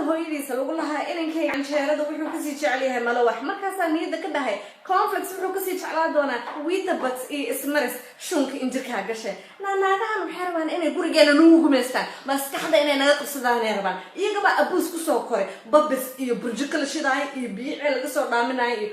maanta hooyadiisa lagu lahaa inankay canjeerada wuxuu kasii jecel yahay malawax markaasaa niyada ka dhahay conflex wuxuu kasii jeclaa doonaa weetabix iyo ismaris shunka injirkaa gashay naagahan waxay rabaan inay gurigeena nagu gumaystaan maskaxda inay naga qabsadaan ay rabaan iyagaba abuus kusoo koray babis iyo burjiko la shidaay iyo biyici laga soo dhaaminayo iyo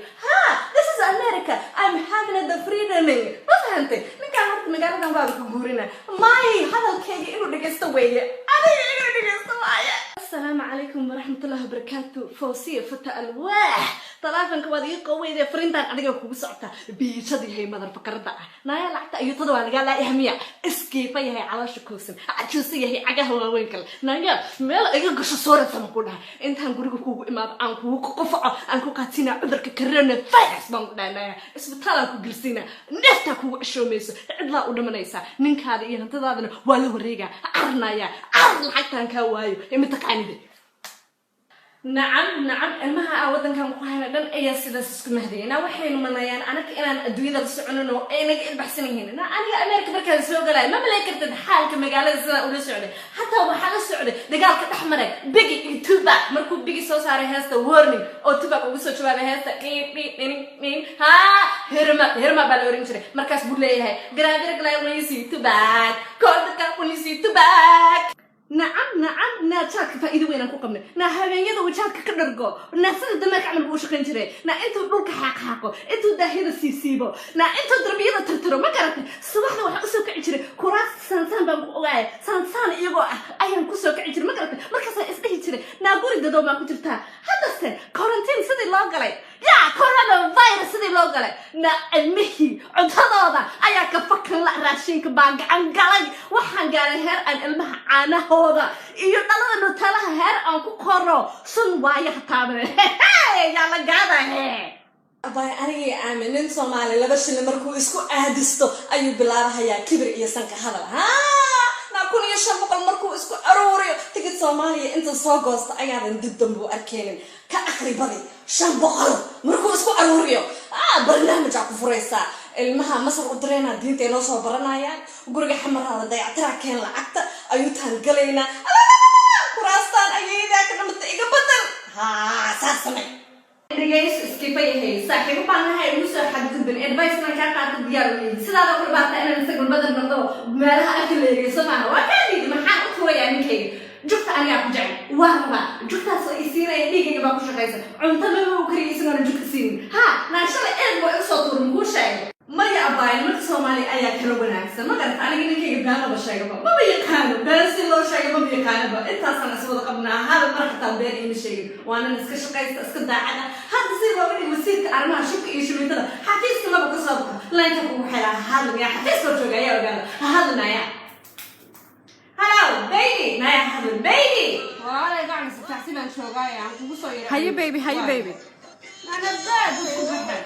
this is America, I'm having the freedoming ma fahantay ninkaan horta magaaladan baaba ka guurina may hadalkeyga inuu dhegaysto weeye adiga inuu dhegaysto waaye السلام عليكم ورحمة الله وبركاته فوسية فتاة الواح طلافن كوادي قوي ذي فريندان أنا جاكو بسعتها بيشدي هي مدر فكرتها نايا لعت أيو تدوان قال لا إهمية اسكيفة هي على شكوسن عجوسية هي عجاه وينكل نايا ميل أيو قش صورة سمكونها أنت هنقولك كوكو إمام عنكو قفعة عنكو كاتينا عذرك كررنا فايس بانقنا نايا اسبتالا كو جلسينا نفتكو شوميس عدلا ودمنيسا نينك هذا إيه هنتظاهرنا ولا وريجا عرنايا عرل حتى نكوايو يمتقعني نعم المها أودن كان قاهنا دن أي سيدس مهدينا وحين منايان أنا كأنا الدويدة السعنون أنا البحسنين أنا أمريكا بركة السوق لا ما ملاك تدحال كمجال الزنا ولا سعودي حتى هو حال السعودي دجال كتحمره بيجي توباك مركوب بيجي صوص على هذا وورنينج أو توباك وبيسوي شو على هذا مين هرما بالورينشري مركز بوليه هاي جرادر جلاي ونيسي توباك كودك ونيسي توباك نعم ناتشاك فإذا وين أنكو قمنا هذين يدو وجهك كدرجو سنة دمك عمل بوشقين جري أنتو دولك حقو أنتو داهير سيسيبو أنتو دربيضة ترترو ما كانت صباحنا وحقسو كعجري كراس سانسان بامقوغاي سانسان إيغو أيان كسو كعجري ما كانت مركزا إسدهي جري ناقوري دادو ما كنترتا هذا السن كورنتين سيدي الله قلي يا كورونا فيروس سيدي الله قلي المهي عدهدودا أيا كفكر لا راشينك باق عن قلي وحان قالي هير أن المها عانه iyo dhalada nutalaha heer aan ku qoro sun waayo xataabay yaa la gaadahay abay aniga aaminin Soomaali laba shil markuu isku aadisto ayuu bilaabayaa kibir iyo sanka hadal na kun iyo shan boqol markuu isku arooriyo tigid Soomaaliya inta soo goosto ayaadan dib dambu arkeenin ka aqribadi 500 markuu isku arooriyo barnaamij ku furaysa ilmaha masar u dareena diinta inoo soo baranayaan guriga xamaraada dayactira keen lacagta ayuu taan galayna kuraastaan ayayda ka dhamata iga badal saasmay dhigays iskifay hay saaxiib baanahay ugu soo xadgudbin advice na ka qaatay diyaar u yahay sidaada ku baarta inaan isagu badal noqdo meelaha akaleeyay Soomaaliya waa kaadid maxaan u tuurayaa ninkeyga jugta aniga ku jecel waarba jugtaas ay siinay dhigayga baa ku shaqaysan cunto ma uu kariisana jugta siin naashada eed baa soo tuurin ku sheegay maya abayn marka Soomaali ayaa kala wanaagsan ma garta aniga ninkeyga baana ba sheegay ma yaqaan baasi loo sheegay ma yaqaan ba intaas aan iswada qabnaa hal marxatan been in sheegay waana iska shaqaysta iska daacada hadda si loo dhig wasiirka arrimaha shaqo iyo shaqada xafiiska ma ka soo laanka ku xilaa hal ya xafiiska joogay ayaa ogaada hadnaya hello baby naya hello baby wala gacan saxsiban joogay aan kugu soo yeeray haye baby ana baad ku baxay